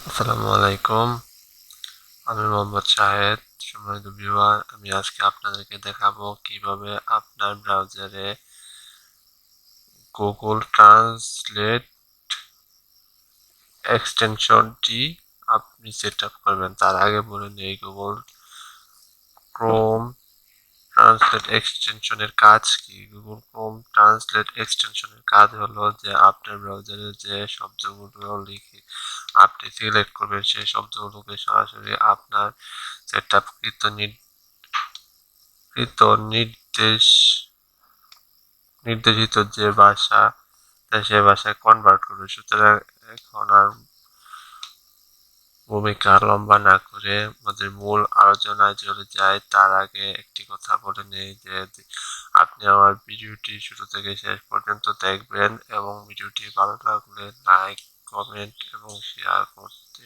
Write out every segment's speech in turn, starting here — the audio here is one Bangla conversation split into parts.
আসসালামু আলাইকুম। আমি মোহাম্মদ শাহেদ। সম্মানিত ভিউয়ার, আমি আজকে আপনাদেরকে দেখাবো কিভাবে আপনার ব্রাউজারে গুগল ট্রান্সলেট এক্সটেনশনটি আপনি সেট আপ করবেন। তার আগে বলে নেই, গুগল ক্রোম ট্রান্সলেট এক্সটেনশনের কাজ কি। গুগল ক্রোম ট্রান্সলেট এক্সটেনশনের কাজ হলো যে আপনার ব্রাউজারে যে শব্দগুলো লিখে আপনি সিলেক্ট করবেন, সেই শব্দগুলোকে সরাসরি আপনার সেটআপকৃত নির্দেশ নির্দেশিত যে ভাষা সে ভাষায় কনভার্ট করবে। সুতরাং এখন আর ভূমিকা লম্বা না করে আমাদের মূল আলোচনায় চলে যায়, তার আগে একটি কথা বলে নেই যে আপনি আমার ভিডিওটি শুরু থেকে শেষ পর্যন্ত দেখবেন এবং ভিডিওটি ভালো লাগলে লাইক, কমেন্ট এবং শেয়ার করতে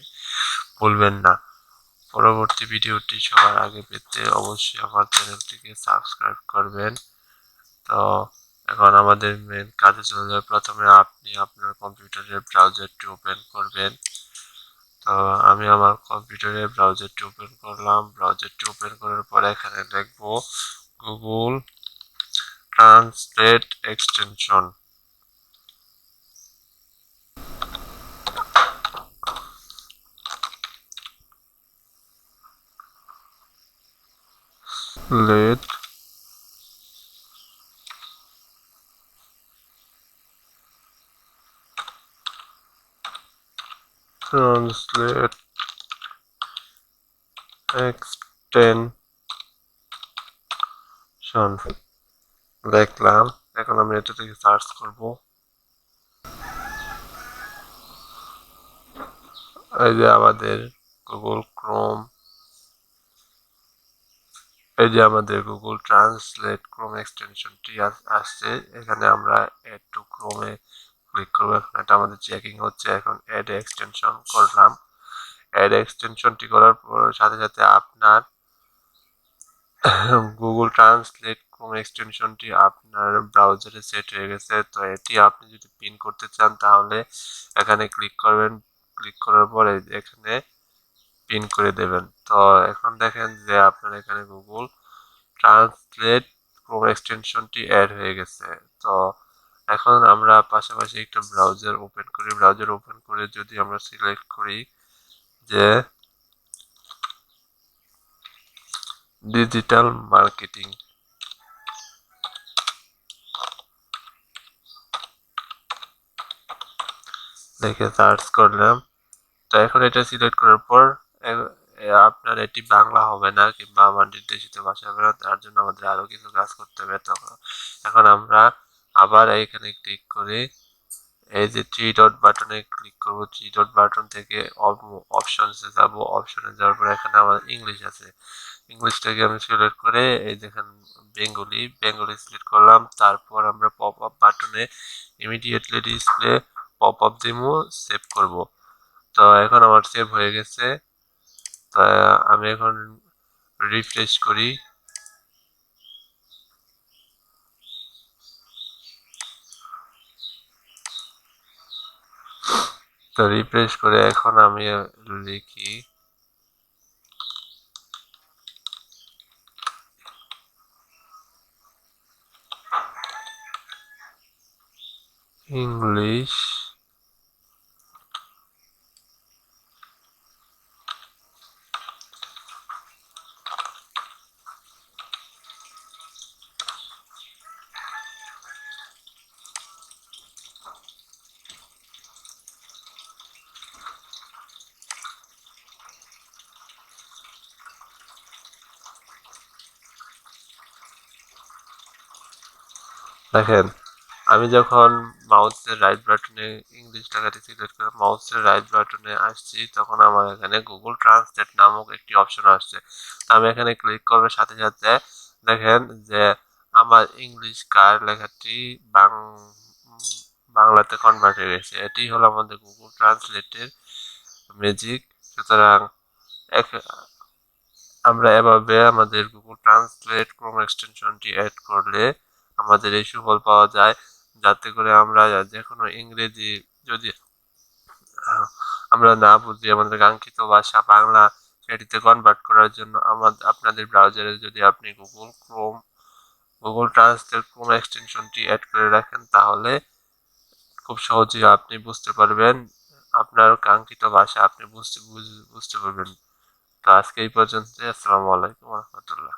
ভুলবেন না। পরবর্তী ভিডিওটি সবার আগে পেতে অবশ্যই আমার চ্যানেলটিকে সাবস্ক্রাইব করবেন। তো এখন আমাদের মেন কাজে চলে যায়। প্রথমে আপনি আপনার কম্পিউটারের ব্রাউজারটি ওপেন করবেন। তো আমি আমার কম্পিউটারে ব্রাউজারটি ওপেন করলাম। ব্রাউজারটি ওপেন করার পর এখানে লিখব Google translate extension. Let translate extension দেখলাম। এখন আমি এটা থেকে সার্চ করব। এই যে আমাদের গুগল ক্রোম, এই যে আমাদের গুগল ট্রান্সলেট ক্রোম এক্সটেনশনটি আসছে। এখানে আমরা এড টু ক্রোমে ক্লিক করবো। এখন এটা আমাদের চেকিং হচ্ছে। এখন এড এক্সটেনশন করলাম। এড এক্সটেনশনটি করার পর সাথে সাথে আপনার গুগল ট্রান্সলেট ক্রোম এক্সটেনশনটি আপনার ব্রাউজারে সেট হয়ে গেছে। তো এটি আপনি যদি পিন করতে চান তাহলে এখানে ক্লিক করবেন। ক্লিক করার পরে এখানে পিন করে দেবেন। তো এখন দেখেন যে আপনার এখানে গুগল ট্রান্সলেট ক্রোম এক্সটেনশনটি অ্যাড হয়ে গেছে। তো এখন আমরা পাশাপাশি একটা ব্রাউজার ওপেন করি। ব্রাউজার ওপেন করে যদি আমরা সিলেক্ট করি যে ডিজিটাল মার্কেটিং, দেখে সার্চ করলাম। তো এখন এটা সিলেক্ট করার পর আপনার এটি বাংলা হবে না কিংবা আমার নির্দেশিত ভাষা হবে না। তার জন্য আমাদের আরো কিছু কাজ করতে হবে। তখন এখন আমরা আবার এখানে ক্লিক করে এই যে থ্রি ডট বাটনে ক্লিক করব। থ্রি ডট বাটন থেকে অপশনসে যাব। অপশনে যাওয়ার পর এখানে আমার ইংলিশ আছে। ইংলিশটাকে আমি সিলেক্ট করে এই দেখেন বেঙ্গলি সিলেক্ট করলাম। তারপর আমরা পপ আপ বাটনে ইমিডিয়েটলি ডিসপ্লে পপ আপ দিমু, সেভ করব। তো এখন আমার সেভ হয়ে গেছে। তা আমি এখন রিফ্রেশ করি। তো রিফ্রেশ করে এখন আমি লিখি ইংলিশ দেখেন। আমি যখন মাউসের রাইট বাটনে ইংলিশ লেখাটি সিলেক্ট করে মাউসের রাইট বাটনে আসছি, তখন আমার এখানে গুগল ট্রান্সলেট নামক একটি অপশন আসছে। তো আমি এখানে ক্লিক করবে সাথে সাথে দেখেন যে আমার ইংলিশ কার লেখাটি বাংলাতে কনভার্ট হয়ে গেছে। এটি হলো আমাদের গুগল ট্রান্সলেটের ম্যাজিক। সুতরাং আমরা এভাবে আমাদের গুগল ট্রান্সলেট ক্রোম এক্সটেনশনটি অ্যাড করলে আমাদের এই সুফল পাওয়া যায়, যাতে করে আমরা যে কোনো ইংরেজি যদি আমরা না বুঝি আমাদের কাঙ্ক্ষিত ভাষা বাংলা সেটিতে কনভার্ট করার জন্য আপনাদের ব্রাউজারে যদি আপনি গুগল ট্রান্সলেট ক্রোম এক্সটেনশনটি অ্যাড করে রাখেন, তাহলে খুব সহজেই আপনি বুঝতে পারবেন, আপনার কাঙ্ক্ষিত ভাষা আপনি বুঝতে পারবেন। তো আজকে এই পর্যন্ত। আসসালামু আলাইকুম রহমতুল্লাহ।